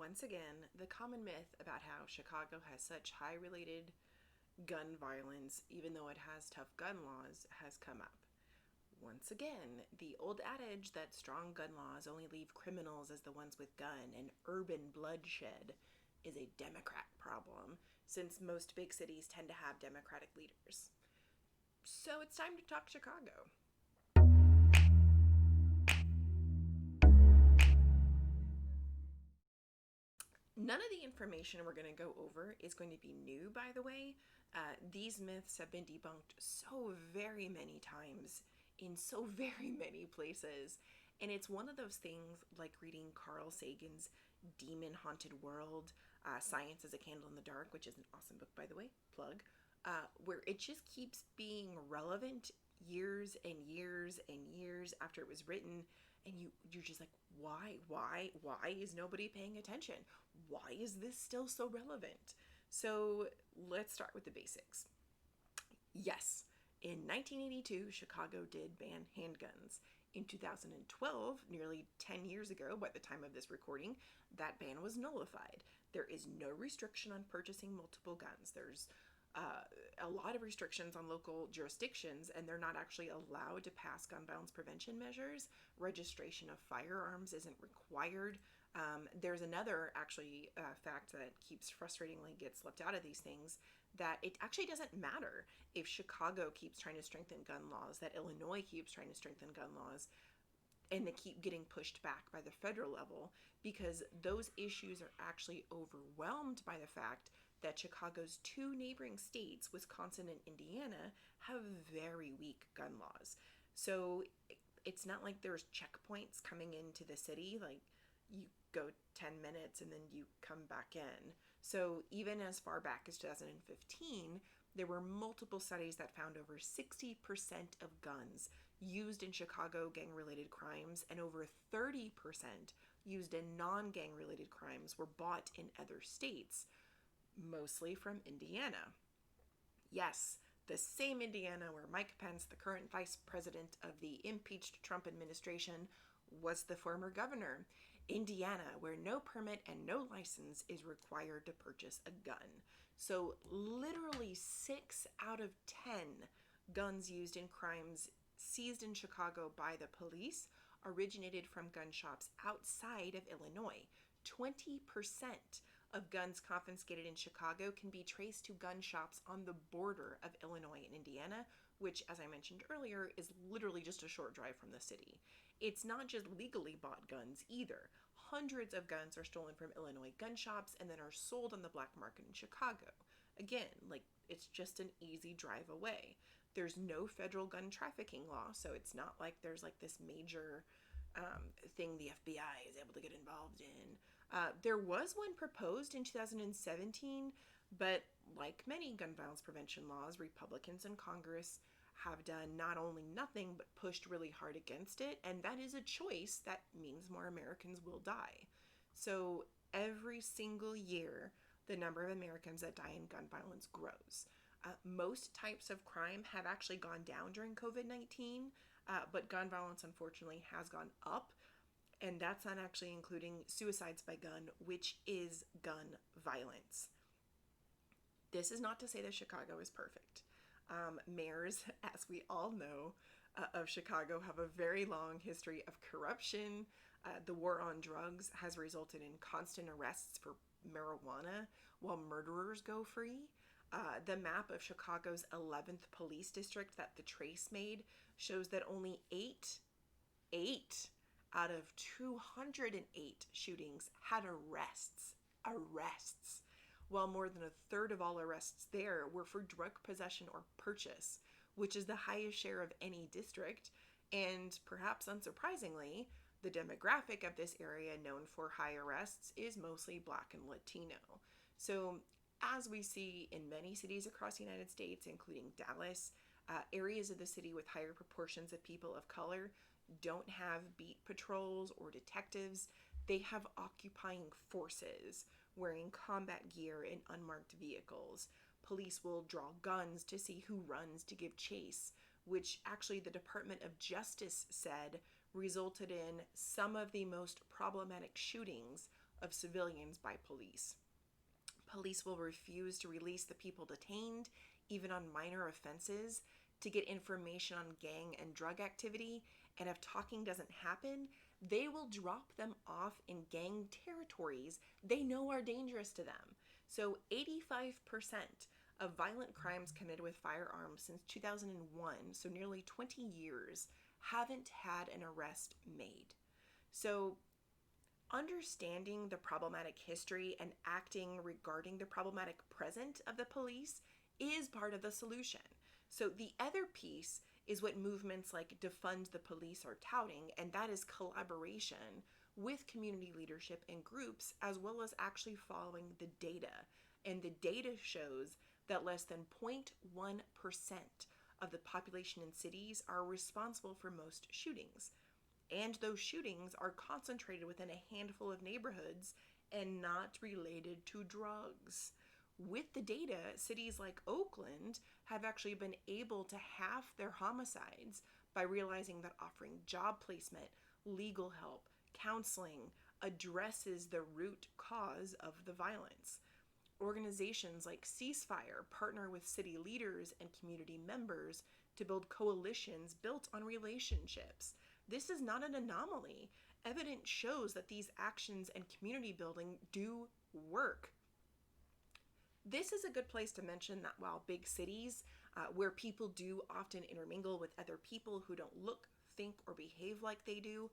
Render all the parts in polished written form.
once again, the common myth about how Chicago has such high related gun violence, even though it has tough gun laws, has come up. Once again, the old adage that strong gun laws only leave criminals as the ones with gun and urban bloodshed is a Democrat problem, since most big cities tend to have Democratic leaders. So it's time to talk Chicago. None of the information we're going to go over is going to be new, by the way. These myths have been debunked so very many times in so very many places. And it's one of those things like reading Carl Sagan's Demon Haunted World, Science as a Candle in the Dark, which is an awesome book, by the way, plug, where it just keeps being relevant years and years and years after it was written, and you're just like, why is nobody paying attention? Why is this still so relevant? So let's start with the basics. Yes, in 1982, Chicago did ban handguns. In 2012, nearly 10 years ago by the time of this recording, that ban was nullified. There is no restriction on purchasing multiple guns. There's a lot of restrictions on local jurisdictions, and they're not actually allowed to pass gun violence prevention measures. Registration of firearms isn't required. There's another actually fact that keeps frustratingly gets left out of these things, that it actually doesn't matter if Chicago keeps trying to strengthen gun laws, that Illinois keeps trying to strengthen gun laws, and they keep getting pushed back by the federal level, because those issues are actually overwhelmed by the fact that Chicago's two neighboring states, Wisconsin and Indiana, have very weak gun laws. So it's not like there's checkpoints coming into the city, like you go 10 minutes and then you come back in. So even as far back as 2015, there were multiple studies that found over 60% of guns used in Chicago gang-related crimes and over 30% used in non-gang-related crimes were bought in other states, mostly from Indiana. Yes, the same Indiana where Mike Pence, the current vice president of the impeached Trump administration, was the former governor. Indiana, where no permit and no license is required to purchase a gun. So, literally 6 out of 10 guns used in crimes seized in Chicago by the police originated from gun shops outside of Illinois. 20% of guns confiscated in Chicago can be traced to gun shops on the border of Illinois and Indiana, which, as I mentioned earlier, is literally just a short drive from the city. It's not just legally bought guns either. Hundreds of guns are stolen from Illinois gun shops and then are sold on the black market in Chicago. Again, like, it's just an easy drive away. There's no federal gun trafficking law, so it's not like there's like this major thing the FBI is able to get involved in. There was one proposed in 2017, but like many gun violence prevention laws, Republicans in Congress have done not only nothing but pushed really hard against it, and that is a choice that means more Americans will die. So every single year, the number of Americans that die in gun violence grows. Most types of crime have actually gone down during COVID-19, but gun violence unfortunately has gone up, and that's not actually including suicides by gun, which is gun violence. This is not to say that Chicago is perfect. Mayors, as we all know, of Chicago have a very long history of corruption. The war on drugs has resulted in constant arrests for marijuana while murderers go free. The map of Chicago's 11th police district that the Trace made shows that only eight out of 208 shootings had arrests, while more than a third of all arrests there were for drug possession or purchase, which is the highest share of any district. And perhaps unsurprisingly, the demographic of this area known for high arrests is mostly Black and Latino. So, as we see in many cities across the United States, including Dallas, areas of the city with higher proportions of people of color don't have beat patrols or detectives. They have occupying forces wearing combat gear in unmarked vehicles. Police will draw guns to see who runs to give chase, which actually the Department of Justice said resulted in some of the most problematic shootings of civilians by police. Police will refuse to release the people detained, even on minor offenses, to get information on gang and drug activity, and if talking doesn't happen, they will drop them off in gang territories they know are dangerous to them. So 85% of violent crimes committed with firearms since 2001, so nearly 20 years, haven't had an arrest made. So understanding the problematic history and acting regarding the problematic present of the police is part of the solution. So the other piece is what movements like Defund the Police are touting, and that is collaboration with community leadership and groups, as well as actually following the data. And the data shows that less than 0.1% of the population in cities are responsible for most shootings. And those shootings are concentrated within a handful of neighborhoods and not related to drugs. With the data, cities like Oakland have actually been able to halve their homicides by realizing that offering job placement, legal help, counseling addresses the root cause of the violence. Organizations like Ceasefire partner with city leaders and community members to build coalitions built on relationships. This is not an anomaly. Evidence shows that these actions and community building do work. This is a good place to mention that while big cities, where people do often intermingle with other people who don't look, think, or behave like they do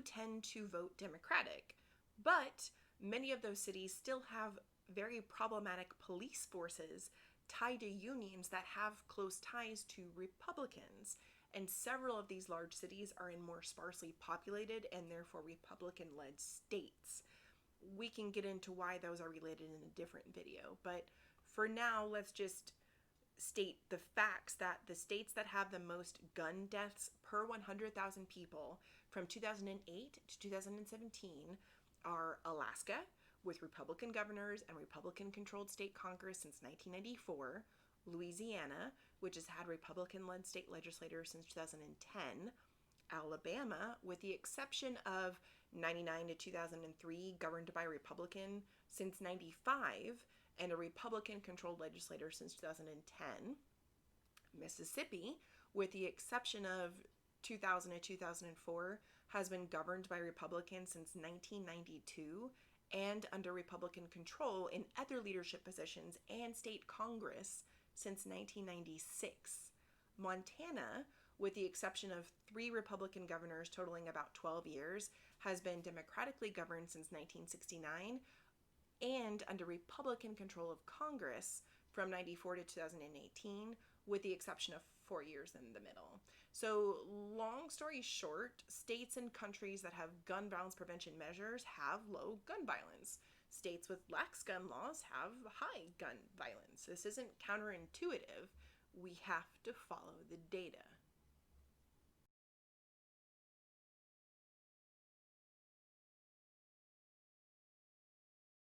tend to vote Democratic. But many of those cities still have very problematic police forces tied to unions that have close ties to Republicans. And several of these large cities are in more sparsely populated and therefore Republican-led states. We can get into why those are related in a different video, but for now, let's just state the facts that the states that have the most gun deaths per 100,000 people from 2008 to 2017 are Alaska, with Republican governors and Republican-controlled state Congress since 1994, Louisiana, which has had Republican-led state legislators since 2010, Alabama, with the exception of 99 to 2003, governed by Republican since 95, and a Republican-controlled legislator since 2010. Mississippi, with the exception of 2000 to 2004, has been governed by Republicans since 1992 and under Republican control in other leadership positions and state Congress since 1996. Montana, with the exception of 3 Republican governors totaling about 12 years, has been democratically governed since 1969 and under Republican control of Congress from 94 to 2018, with the exception of 4 years in the middle. So, long story short, states and countries that have gun violence prevention measures have low gun violence. States with lax gun laws have high gun violence. This isn't counterintuitive. We have to follow the data.